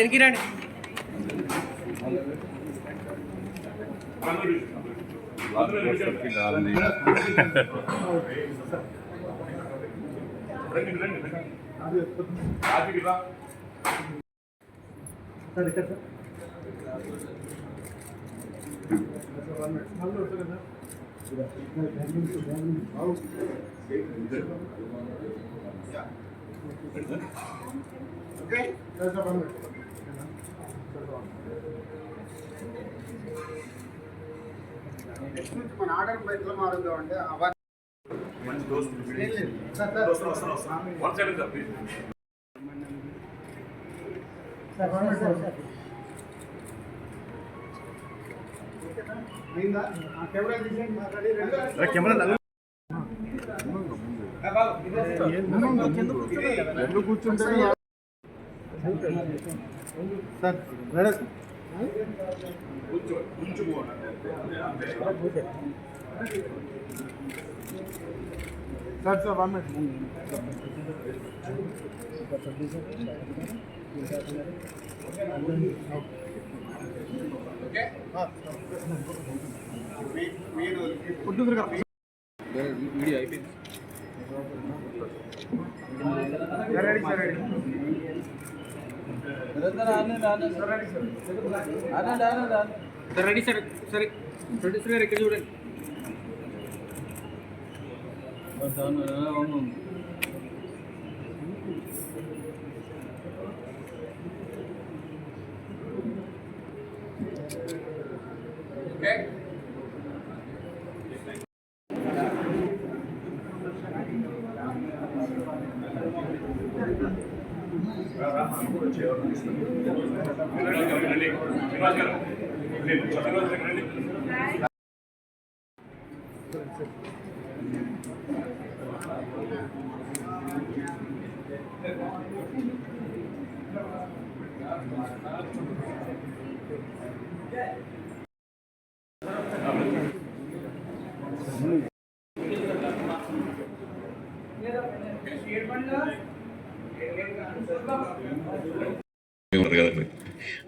ఎనికి రండి మన ఆర్డర్ ఎట్లా మారుందో అంటే కూర్చుంటే సార్ సార్ 1 మినిట్ వీడియో అయిపోయింది రెడీ సార్ సరే ప్రొడ్యూసర్ గారు ఇక్కడ చూడండి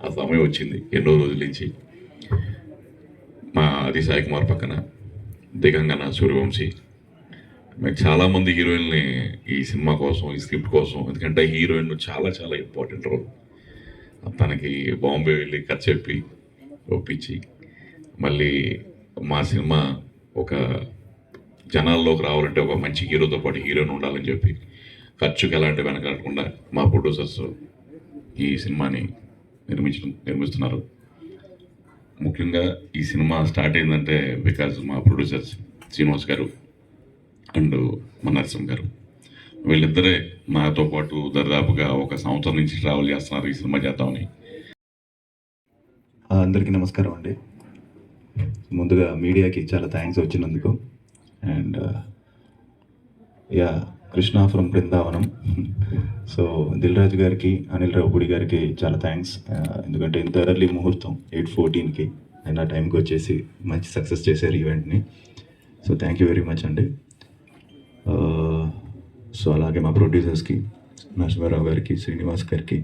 ఆ సమయం వచ్చింది ఎన్నో రోజుల నుంచి. మా ఆది సాయి కుమార్ పక్కన దిగంగన సూర్యవంశీ, మీకు చాలామంది హీరోయిన్ని ఈ సినిమా కోసం, ఈ స్క్రిప్ట్ కోసం, ఎందుకంటే హీరోయిన్ చాలా చాలా ఇంపార్టెంట్ రోల్. తనకి బాంబే వెళ్ళి కథ చెప్పి ఒప్పించి మళ్ళీ మా సినిమా ఒక జనాల్లోకి రావాలంటే ఒక మంచి హీరోతో పాటు హీరోయిన్ ఉండాలని చెప్పి ఖర్చుకి ఎలాంటి వెనకాడకుండా మా ప్రొడ్యూసర్స్ ఈ సినిమాని నిర్మిస్తున్నారు. ముఖ్యంగా ఈ సినిమా స్టార్ట్ అయిందంటే బికాజ్ మా ప్రొడ్యూసర్స్ శ్రీనివాస్ గారు అండ్ మా నరసింహ గారు, వీళ్ళిద్దరే నాతో పాటు దాదాపుగా ఒక సంవత్సరం నుంచి ట్రావెల్ చేస్తున్నారు ఈ సినిమా చేద్దామని. అందరికీ నమస్కారం అండి. ముందుగా మీడియాకి చాలా థ్యాంక్స్ వచ్చినందుకు. And Krishna from Brindavanam. So Dil Raju గారికి, అనిల్ రావుపూడి గారికి చాలా థ్యాంక్స్. ఎందుకంటే ఇంత ఎర్లీ ముహూర్తం 8:14కి ఆయన టైంకి వచ్చేసి మంచి సక్సెస్ చేశారు ఈవెంట్ని. So thank you very much అండి. సో అలాగే మా ప్రొడ్యూసర్స్కి, నరసింహారావు గారికి, శ్రీనివాస్ గారికి.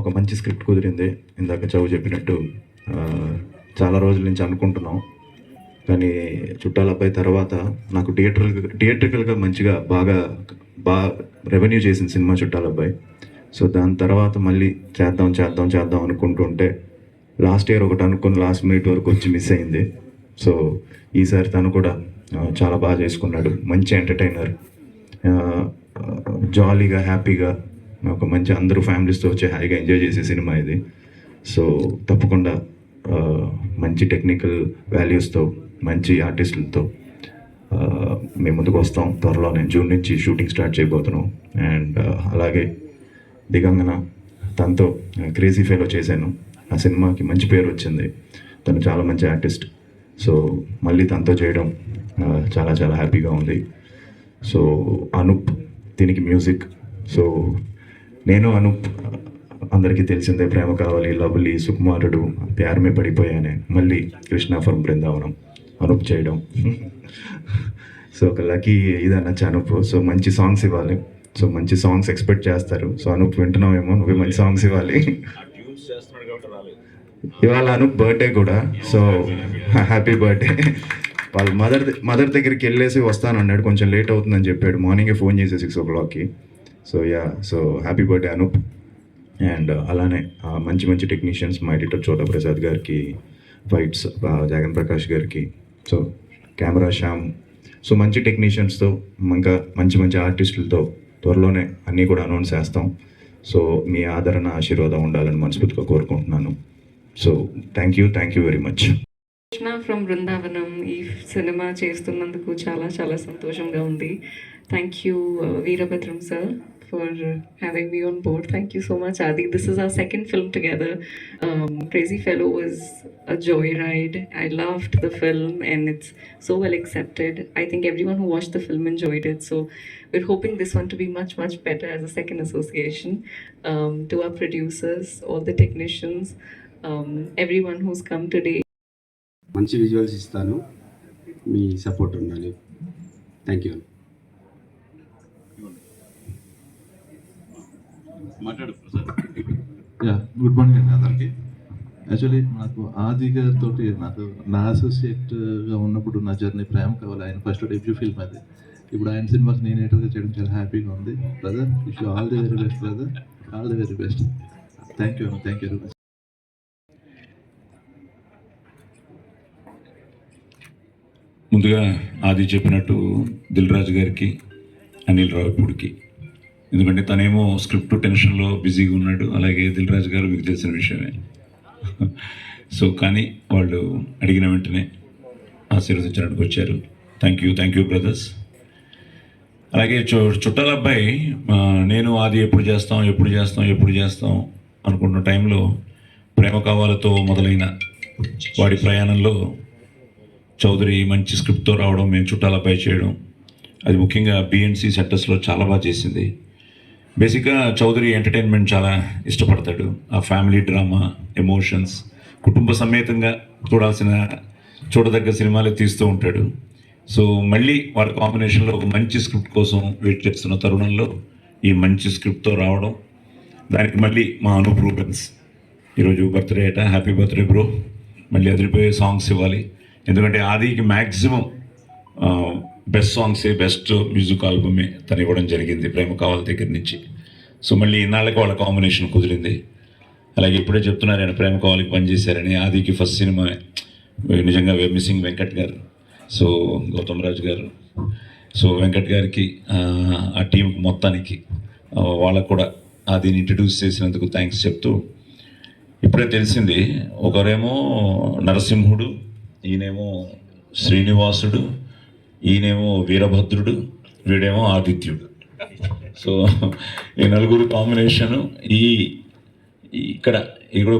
ఒక మంచి స్క్రిప్ట్ కుదిరింది. ఇందాక చదువు చెప్పినట్టు చాలా రోజుల నుంచి అనుకుంటున్నాం, కానీ చుట్టాల అబ్బాయి తర్వాత నాకు థియేట్రికల్గా మంచిగా బాగా రెవెన్యూ చేసిన సినిమా చుట్టాల అబ్బాయి. సో దాని తర్వాత మళ్ళీ చేద్దాం అనుకుంటుంటే లాస్ట్ ఇయర్ ఒకటి అనుకుని లాస్ట్ మినిట్ వరకు వచ్చి మిస్ అయింది. సో ఈసారి తను కూడా చాలా బాగా చేసుకున్నాడు. మంచి ఎంటర్టైనర్, జాలీగా హ్యాపీగా ఒక మంచి అందరూ ఫ్యామిలీస్తో వచ్చి హాయిగా ఎంజాయ్ చేసే సినిమా ఇది. సో తప్పకుండా మంచి టెక్నికల్ వాల్యూస్తో, మంచి ఆర్టిస్టులతో మేము ముందుకు వస్తాం. త్వరలో నేను జూన్ నుంచి షూటింగ్ స్టార్ట్ చేయబోతున్నాం. అండ్ అలాగే దిగంగన, తనతో క్రేజీ ఫెలో చేశాను. ఆ సినిమాకి మంచి పేరు వచ్చింది. తను చాలా మంచి ఆర్టిస్ట్. సో మళ్ళీ తనతో చేయడం చాలా చాలా హ్యాపీగా ఉంది. సో అనూప్, దీనికి మ్యూజిక్. సో నేను అనూప్ అందరికీ తెలిసిందే, ప్రేమ కావాలి, లవ్లీ, సుకుమారుడు, ప్యారమే పడిపోయానే, మళ్ళీ కృష్ణ ఫ్రమ్ బృందావనం అనూప్ చేయడం. సో ఒక లక్కీ ఇదన్నచ్చు అనూప్. సో మంచి సాంగ్స్ ఇవ్వాలి. సో మంచి సాంగ్స్ ఎక్స్పెక్ట్ చేస్తారు. సో అనూప్ వింటున్నావేమో, నువ్వే మంచి సాంగ్స్ ఇవ్వాలి. ఇవాళ అనూప్ బర్త్డే కూడా. So happy birthday. వాళ్ళ మదర్ దగ్గరికి వెళ్ళేసి వస్తాను అన్నాడు, కొంచెం లేట్ అవుతుందని చెప్పాడు. మార్నింగే ఫోన్ చేసి 6 o'clockకి. So so happy birthday Anoop. And అలానే మంచి మంచి టెక్నీషియన్స్, మా ఎడిటర్ చోటా ప్రసాద్ గారికి, ఫైట్స్ జగన్ ప్రకాష్ గారికి, సో కెమెరా శ్యామ్. సో మంచి టెక్నీషియన్స్తో, ఇంకా మంచి మంచి ఆర్టిస్టులతో త్వరలోనే అన్నీ కూడా అనౌన్స్ చేస్తాం. సో మీ ఆదరణ, ఆశీర్వాదం ఉండాలని మనస్ఫూర్తిగా కోరుకుంటున్నాను. So thank you very much. Krishna from Brindavanam ఈ సినిమా చేస్తున్నందుకు చాలా చాలా సంతోషంగా ఉంది. Thank you Veerabhadram sir for having me on board. Thank you so much, Adi. This is our second film together. Crazy Fellow was a joyride. I loved the film and it's so well accepted. I think everyone who watched the film enjoyed it. So we're hoping this one to be much, much better as a second association. To our producers, all the technicians, everyone who's come today. మంచి visuals ఇస్తాను, మీ support ఉండాలి. Thank you. Good morning అండి అందరికీ. Actually నాకు ఆది గారితో నాకు నా అసోసియేట్గా ఉన్నప్పుడు నా జర్నీ ప్రేమ కావాలి. ఆయన ఫస్ట్ డెబ్యూ ఫిల్మ్ అది. ఇప్పుడు ఆయన సినిమాకి నేను ఎడిటర్గా చేయడం చాలా హ్యాపీగా ఉంది. Brother, wish you all the very best brother, all the very best. Thank you very much. ముందుగా ఆది చెప్పినట్టు దిల్ రాజు గారికి, అనిల్ రావిపూడికి, ఎందుకంటే తనేమో స్క్రిప్ట్ టెన్షన్లో బిజీగా ఉన్నాడు. అలాగే దిల్ రాజు గారు మీకు తెలిసిన విషయమే. సో కానీ వాళ్ళు అడిగిన వెంటనే ఆశీర్వదించడానికి వచ్చారు. Thank you brothers. అలాగే చుట్టాల అబ్బాయి, నేను ఆది ఎప్పుడు చేస్తాం అనుకుంటున్న టైంలో ప్రేమ కావాలతో మొదలైన వాడి ప్రయాణంలో చౌదరి మంచి స్క్రిప్ట్తో రావడం, మేము చుట్టాల అబ్బాయి చేయడం, అది ముఖ్యంగా బిఎన్సి సెక్టర్స్లో చాలా బాగా చేసింది. బేసిక్గా చౌదరి ఎంటర్టైన్మెంట్ చాలా ఇష్టపడతాడు. ఆ ఫ్యామిలీ డ్రామా, ఎమోషన్స్, కుటుంబ సమేతంగా చూడదగ్గ సినిమాలే తీస్తూ ఉంటాడు. సో మళ్ళీ వాళ్ళ కాంబినేషన్లో ఒక మంచి స్క్రిప్ట్ కోసం వెయిట్ చేస్తున్న తరుణంలో ఈ మంచి స్క్రిప్ట్తో రావడం, దానికి మళ్ళీ మా అనూప్ రూబెన్స్ ఈరోజు బర్త్డే అట. Happy birthday bro. మళ్ళీ అదిరిపోయే సాంగ్స్ ఇవ్వాలి. ఎందుకంటే ఆదికి మ్యాక్సిమం బెస్ట్ సాంగ్సే, బెస్ట్ మ్యూజిక్ ఆల్బమే తను ఇవ్వడం జరిగింది ప్రేమ కావాలి దగ్గర నుంచి. సో మళ్ళీ ఇన్నాళ్ళకి వాళ్ళ కాంబినేషన్ కుదిరింది. అలాగే ఇప్పుడే చెప్తున్నారు ఆయన ప్రేమ కావాలికి పనిచేశారని. ఆదికి ఫస్ట్ సినిమా నిజంగా మిస్సింగ్ వెంకట్ గారు, సో గౌతమ్ రాజు గారు, సో వెంకట్ గారికి, ఆ టీం మొత్తానికి, వాళ్ళకు కూడా ఆదిని ఇంట్రడ్యూస్ చేసినందుకు థ్యాంక్స్ చెప్తూ, ఇప్పుడే తెలిసింది ఒకరేమో నరసింహుడు, ఈయనేమో శ్రీనివాసుడు, ఈయనేమో వీరభద్రుడు, వీడేమో ఆదిత్యుడు. సో ఈ నలుగురు కాంబినేషను ఇక్కడ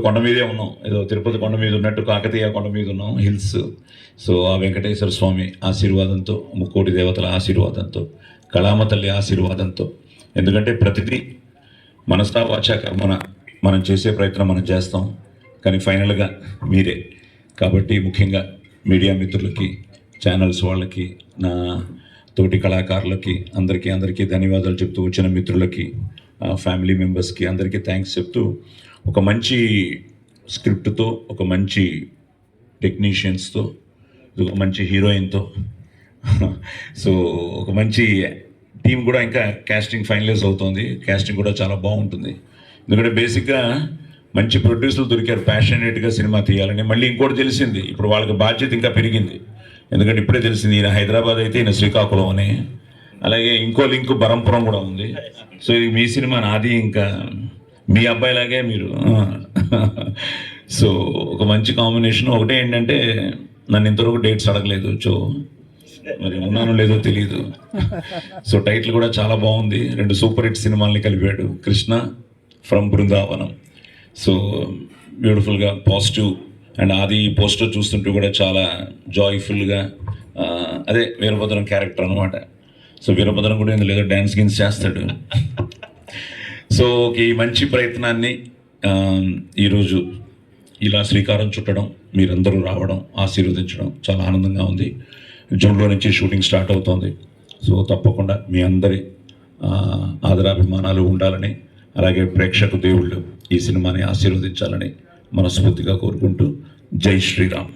కొండ మీదే ఉన్నాం. ఏదో తిరుపతి కొండ మీద ఉన్నట్టు కాకతీయ కొండ మీద ఉన్నాం, హిల్స్. సో ఆ వెంకటేశ్వర స్వామి ఆశీర్వాదంతో, ముక్కోటి దేవతల ఆశీర్వాదంతో, కళామ తల్లి ఆశీర్వాదంతో, ఎందుకంటే ప్రతిదీ మనసా వాచా కర్మన మనం చేసే ప్రయత్నం మనం చేస్తాం, కానీ ఫైనల్గా మీరే. కాబట్టి ముఖ్యంగా మీడియా మిత్రులకి, ఛానల్స్ వాళ్ళకి, నా తోటి కళాకారులకి అందరికీ ధన్యవాదాలు చెప్తూ, వచ్చిన మిత్రులకి, ఫ్యామిలీ మెంబర్స్కి అందరికీ థ్యాంక్స్ చెప్తూ, ఒక మంచి స్క్రిప్ట్తో, ఒక మంచి టెక్నీషియన్స్తో, ఒక మంచి హీరోయిన్తో, సో ఒక మంచి టీం కూడా ఇంకా కాస్టింగ్ ఫైనలైజ్ అవుతుంది. కాస్టింగ్ కూడా చాలా బాగుంటుంది. ఎందుకంటే బేసిక్గా మంచి ప్రొడ్యూసర్లు దొరికారు ప్యాషనేట్గా సినిమా తీయాలని. మళ్ళీ ఇంకోటి తెలిసింది, ఇప్పుడు వాళ్ళకి బాధ్యత ఇంకా పెరిగింది. ఎందుకంటే ఇప్పుడే తెలిసింది ఈయన హైదరాబాద్ అయితే ఈయన శ్రీకాకుళం అని, అలాగే ఇంకో లింక్ బరంపురం కూడా ఉంది. సో ఇది మీ సినిమా, నాది ఇంకా మీ అబ్బాయిలాగే మీరు. సో ఒక మంచి కాంబినేషన్. ఒకటే ఏంటంటే నన్ను ఇంతవరకు డేట్స్ అడగలేదు. సో మరి ఉన్నానో లేదో తెలియదు. సో టైటిల్ కూడా చాలా బాగుంది. 2 సూపర్ హిట్ సినిమాల్ని కలిపాడు కృష్ణ ఫ్రమ్ బృందావనం. సో బ్యూటిఫుల్గా పాజిటివ్. అండ్ ఆది పోస్టర్ చూస్తుంటే కూడా చాలా జాయ్ఫుల్గా అదే వీరభద్రం క్యారెక్టర్ అనమాట. సో వీరభద్రం కూడా ఇందులో ఏదో డ్యాన్స్ గిన్స్ చేస్తాడు. సో ఈ మంచి ప్రయత్నాన్ని ఈరోజు ఇలా శ్రీకారం చుట్టడం, మీరందరూ రావడం, ఆశీర్వదించడం చాలా ఆనందంగా ఉంది. జూన్లో నుంచి షూటింగ్ స్టార్ట్ అవుతుంది. సో తప్పకుండా మీ అందరి ఆదరాభిమానాలు ఉండాలని, అలాగే ప్రేక్షక దేవుళ్ళు ఈ సినిమాని ఆశీర్వదించాలని మనస్ఫూర్తిగా కోరుకుంటూ జై శ్రీరామ్.